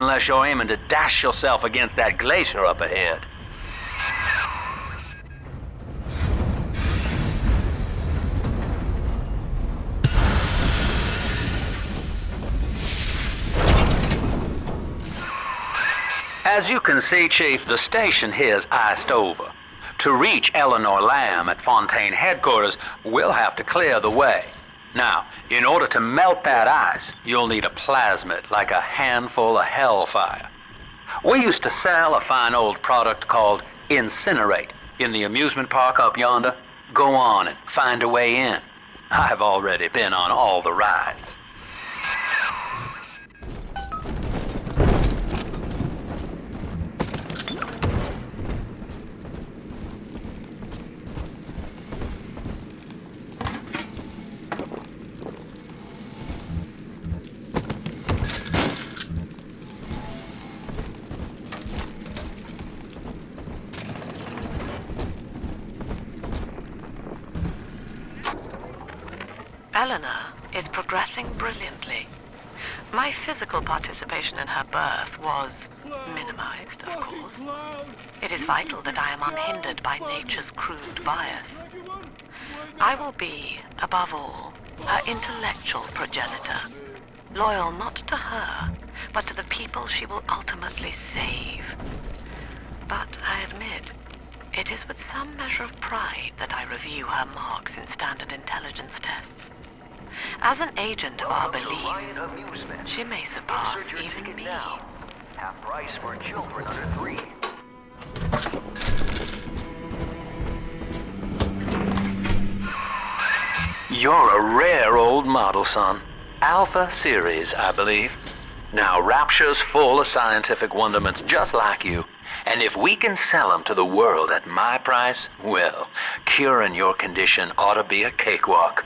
unless you're aiming to dash yourself against that glacier up ahead. As you can see, Chief, the station here's iced over. To reach Eleanor Lamb at Fontaine headquarters, we'll have to clear the way. Now, in order to melt that ice, you'll need a plasmid, like a handful of hellfire. We used to sell a fine old product called Incinerate in the amusement park up yonder. Go on and find a way in. I've already been on all the rides. Eleanor is progressing brilliantly. My physical participation in her birth was minimized, of course. It is vital that I am unhindered by nature's crude bias. I will be, above all, her intellectual progenitor, loyal not to her, but to the people she will ultimately save. But I admit, it is with some measure of pride that I review her marks in standard intelligence tests. As an agent of our beliefs, she may surpass even me. Half price for children under 3. You're a rare old model, son. Alpha series, I believe. Now, Rapture's full of scientific wonderments just like you. And if we can sell them to the world at my price, well, curing your condition ought to be a cakewalk.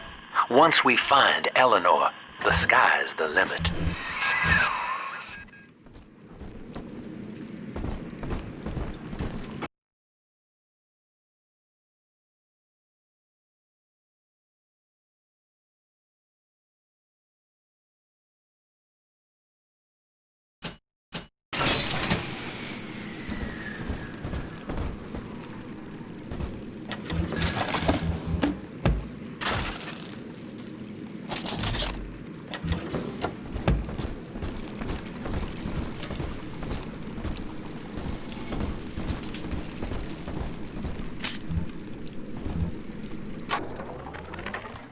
Once we find Eleanor, the sky's the limit.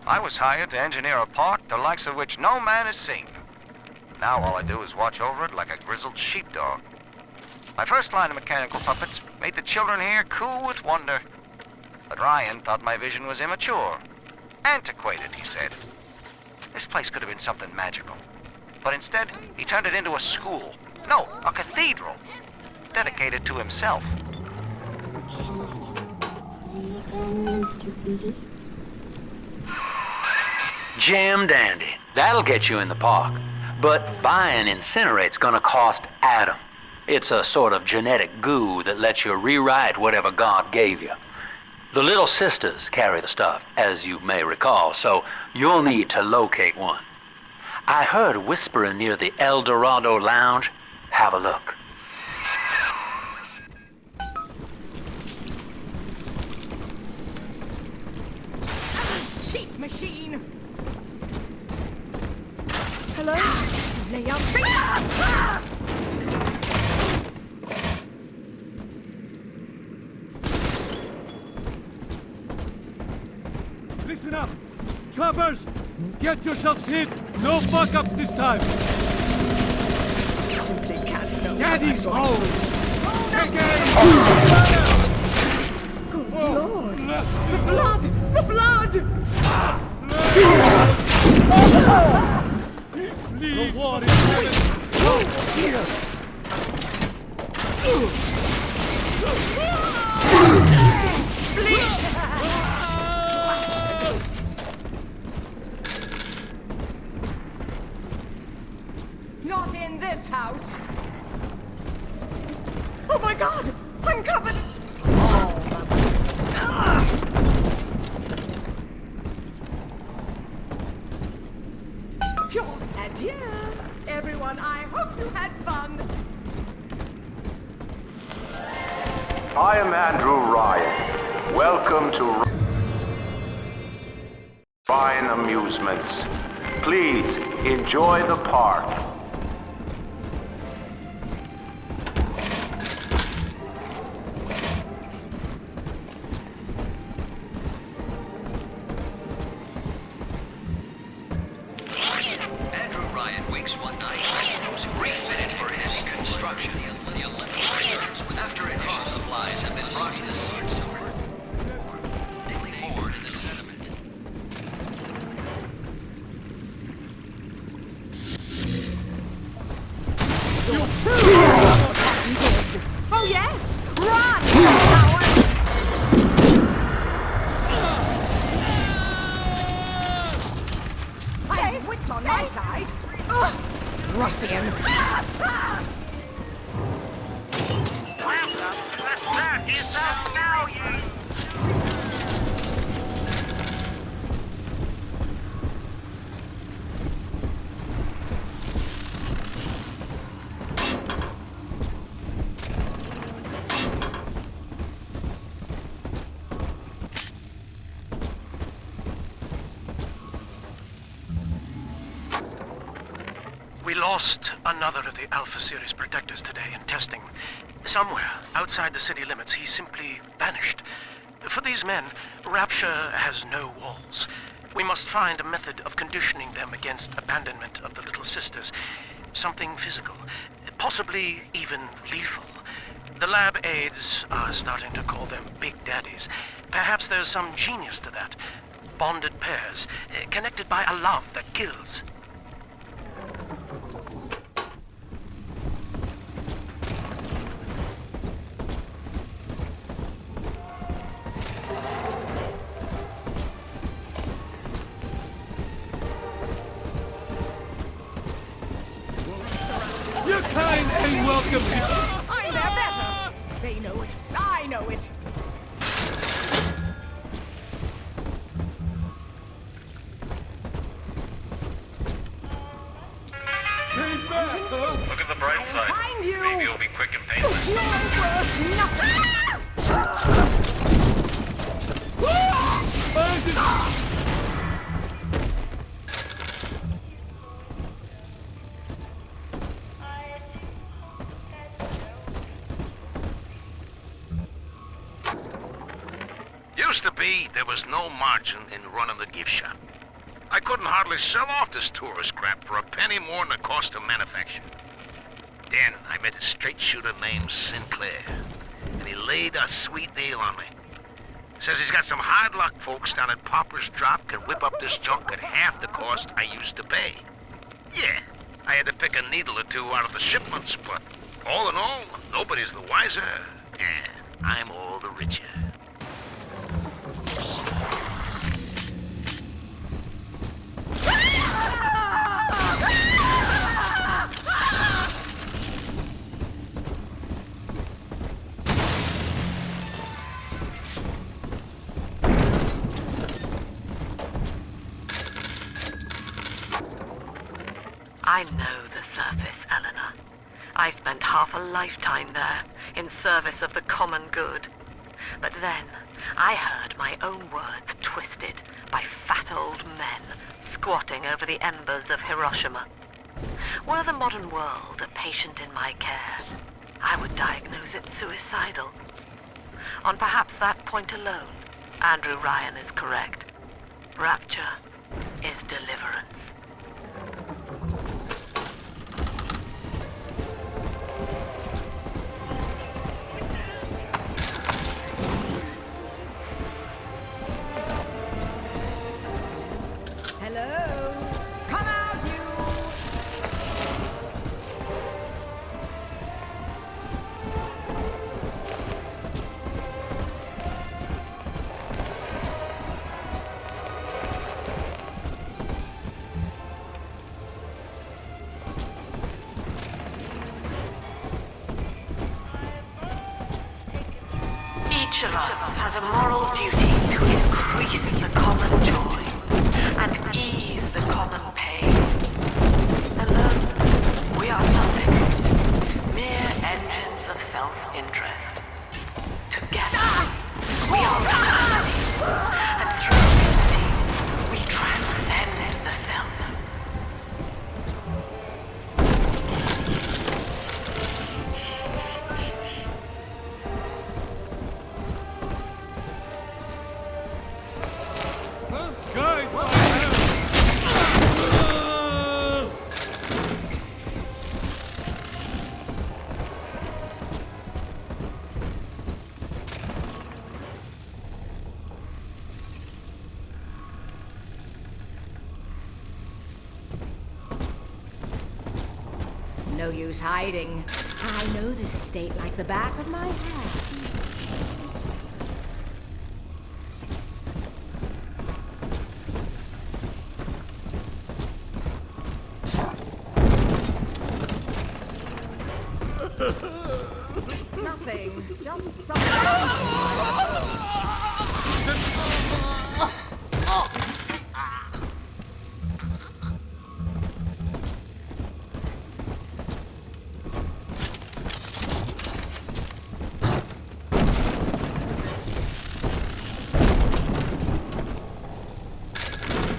I was hired to engineer a park the likes of which no man has seen. Now all I do is watch over it like a grizzled sheepdog. My first line of mechanical puppets made the children here cool with wonder. But Ryan thought my vision was immature. Antiquated, he said. This place could have been something magical. But instead, he turned it into a school. No, a cathedral. Dedicated to himself. Jam dandy. That'll get you in the park. But buying Incinerate's gonna cost Adam. It's a sort of genetic goo that lets you rewrite whatever God gave you. The little sisters carry the stuff, as you may recall, so you'll need to locate one. I heard whispering near the El Dorado Lounge. Have a look. Cheat machine! Hello? Lay out. Listen up! Choppers! Get yourselves hit! No fuck-ups this time! Simply can't know. Daddy's home! Take aim! Good Lord! Bless The blood! The blood! the war is headed! Here! Not in this house! Oh my God! I'm covered! Adieu, everyone. I hope you had fun. I am Andrew Ryan. Welcome to Ryan Amusements. Please enjoy the park. Andrew Ryan wakes one night, refitted for his construction. The Olympic returns after initial supplies have been brought to the seat somewhere. Daily board in the sediment. Oh yes! Run, coward! I have wits on my side. Ugh, ruffian! We lost another of the Alpha Series protectors today in testing. Somewhere outside the city limits, he simply vanished. For these men, Rapture has no walls. We must find a method of conditioning them against abandonment of the Little Sisters. Something physical, possibly even lethal. The lab aides are starting to call them Big Daddies. Perhaps there's some genius to that. Bonded pairs, connected by a love that kills. Your kind ain't welcome here. I'm their better! They know it. I know it. Came back, huh? Look at the bright I'll side. find you. Maybe you'll be quick and painless. You're worth nothing! Used to be, there was no margin in running the gift shop. I couldn't hardly sell off this tourist crap for a penny more than the cost of manufacture. Then I met a straight shooter named Sinclair, and he laid a sweet deal on me. Says he's got some hard luck folks down at Popper's Drop can whip up this junk at half the cost I used to pay. Yeah, I had to pick a needle or two out of the shipments, but all in all, nobody's the wiser, and I'm all the richer. I know the surface, Eleanor. I spent half a lifetime there, in service of the common good. But then, I heard my own words twisted by fat old men squatting over the embers of Hiroshima. Were the modern world a patient in my care, I would diagnose it suicidal. On perhaps that point alone, Andrew Ryan is correct. Rapture is deliverance. Hello? Come out, you! Each of us has a moral duty to increase the common joy and ease the common pain. Alone, we are nothing, mere engines of self-interest. use hiding. I know this estate like the back of my hand. Nothing, just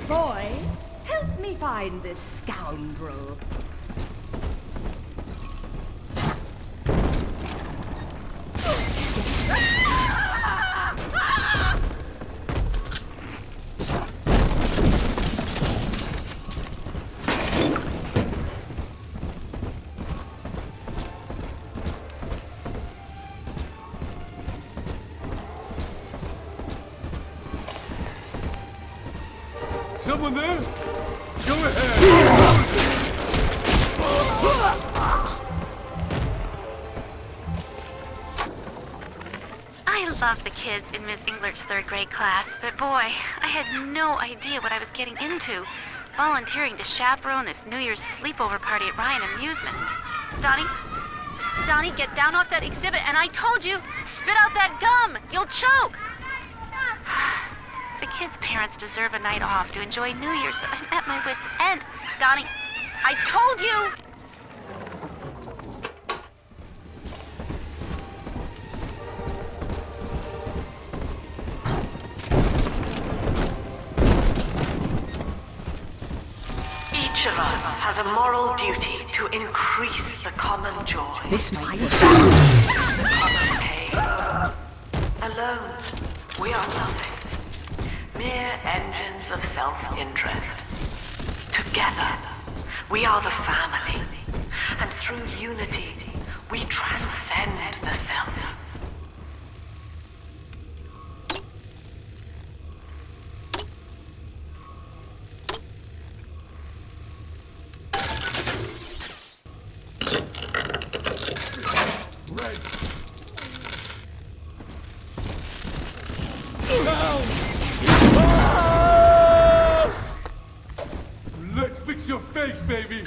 Boy, help me find this scoundrel. Someone there? Go ahead! I love the kids in Miss Englert's third grade class, but boy, I had no idea what I was getting into. Volunteering to chaperone this New Year's sleepover party at Ryan Amusement. Donnie, get down off that exhibit, and I told you, spit out that gum! You'll choke! The kids' parents deserve a night off to enjoy New Year's, but I'm at my wit's end. Donnie, I told you! Each of us has a moral duty to increase the common joy. This might be the common pain. Alone, we are nothing. Mere engines of self-interest. Together, we are the family. And through unity, we transcend the self. Let's fix your face, baby!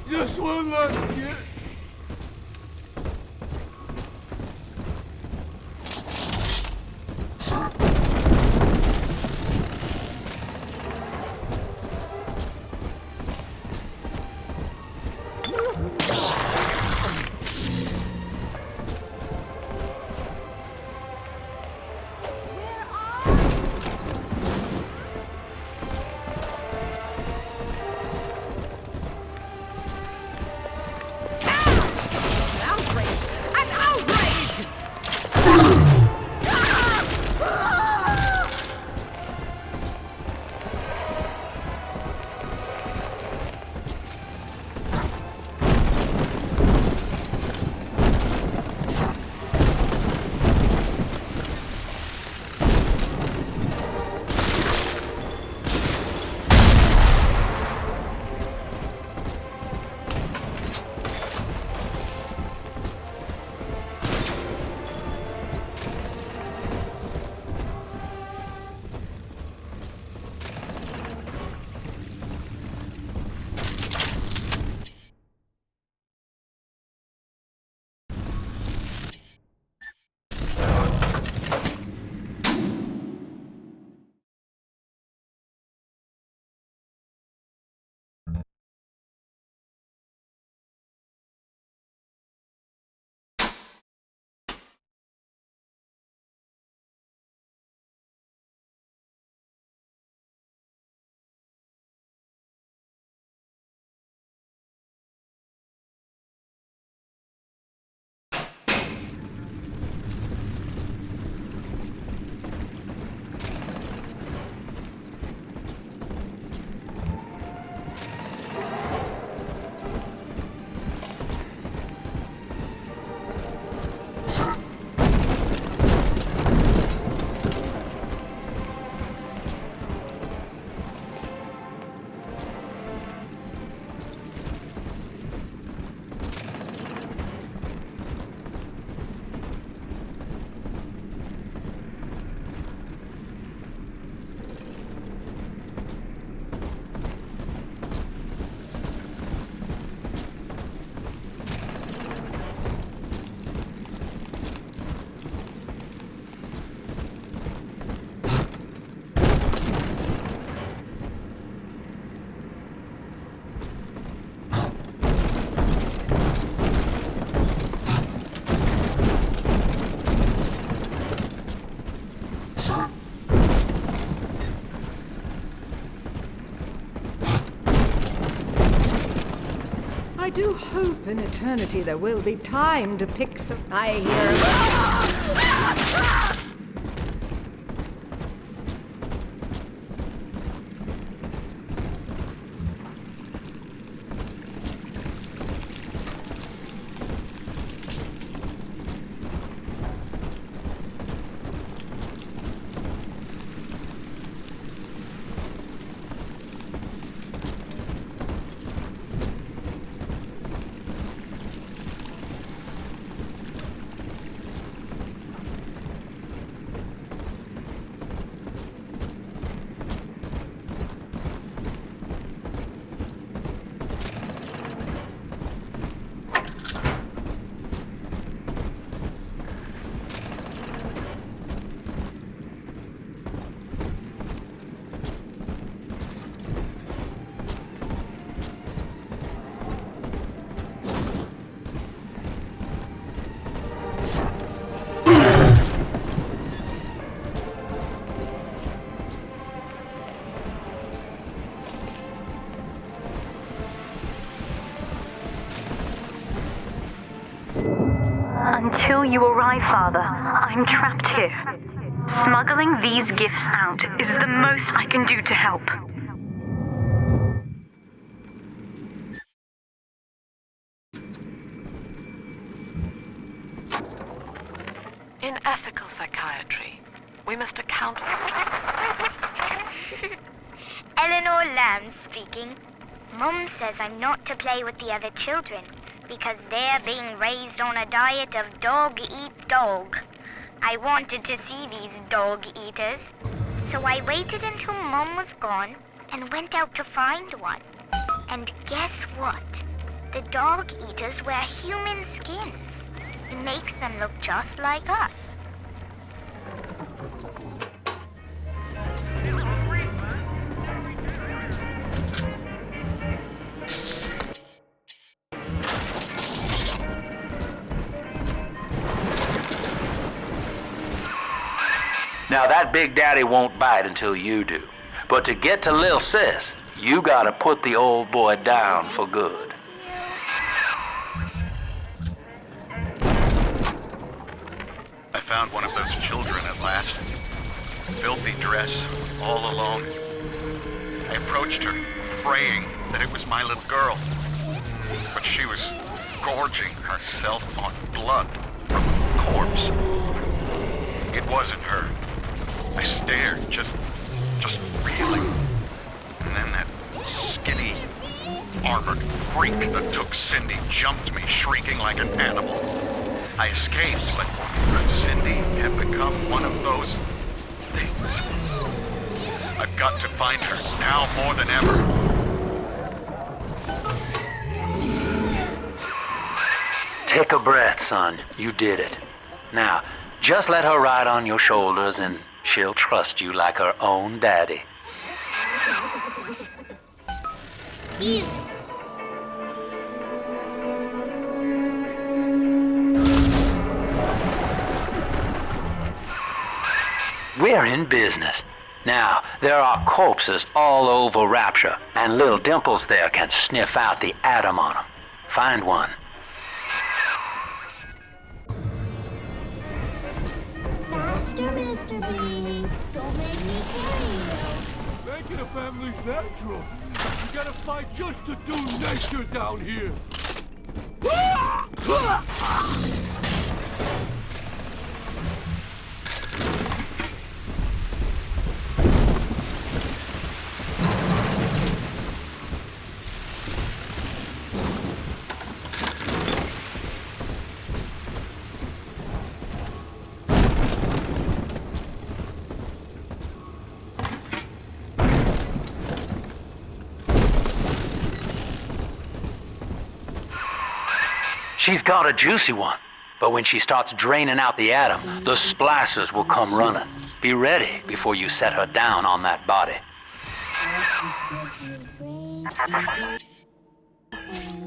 Just one last hit! I do hope in eternity there will be time to pick some... I hear... Until you arrive, Father, I'm trapped here. Smuggling these gifts out is the most I can do to help. In ethical psychiatry, we must account for... Eleanor Lamb speaking. Mum says I'm not to play with the other children because they're being raised on a diet of dog-eat-dog. I wanted to see these dog-eaters, so I waited until Mum was gone and went out to find one. And guess what? The dog-eaters wear human skins. It makes them look just like us. Now that Big Daddy won't bite until you do. But to get to Lil Sis, you gotta put the old boy down for good. I found one of those children at last. Filthy dress, all alone. I approached her, praying that it was my little girl. But she was gorging herself on blood from a corpse. It wasn't her. I stared, just reeling. And then that skinny, armored freak that took Cindy jumped me, shrieking like an animal. I escaped, but Cindy had become one of those things. I've got to find her, now more than ever. Take a breath, son. You did it. Now, just let her ride on your shoulders and she'll trust you like her own daddy. Ew. We're in business. Now, there are corpses all over Rapture, and little Dimples there can sniff out the atom on them. Find one. Faster, Mr. B. Don't make me kill you. Making a family's natural. You gotta fight just to do nature down here. She's got a juicy one, but when she starts draining out the atom, the splicers will come running. Be ready before you set her down on that body.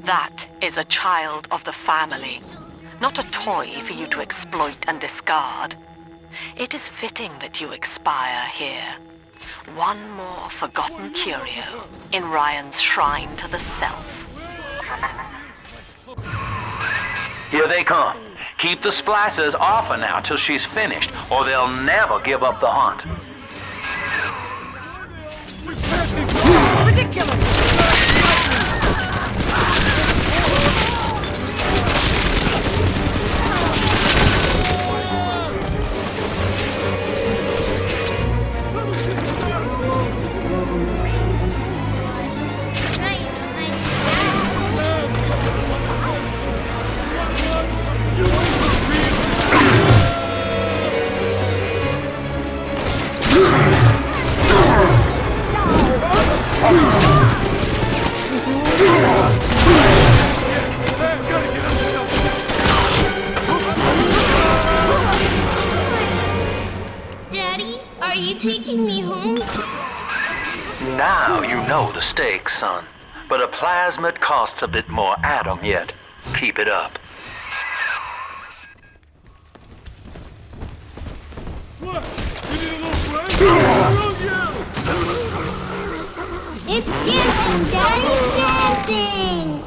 That is a child of the family, not a toy for you to exploit and discard. It is fitting that you expire here. One more forgotten curio in Ryan's shrine to the self. Here they come. Keep the splicers off her now till she's finished, or they'll never give up the hunt. Daddy, are you taking me home? Now you know the stakes, son. But a plasmid costs a bit more atom yet. Keep it up. What? You need a little friend? Who you? It's dancing, Daddy, dancing!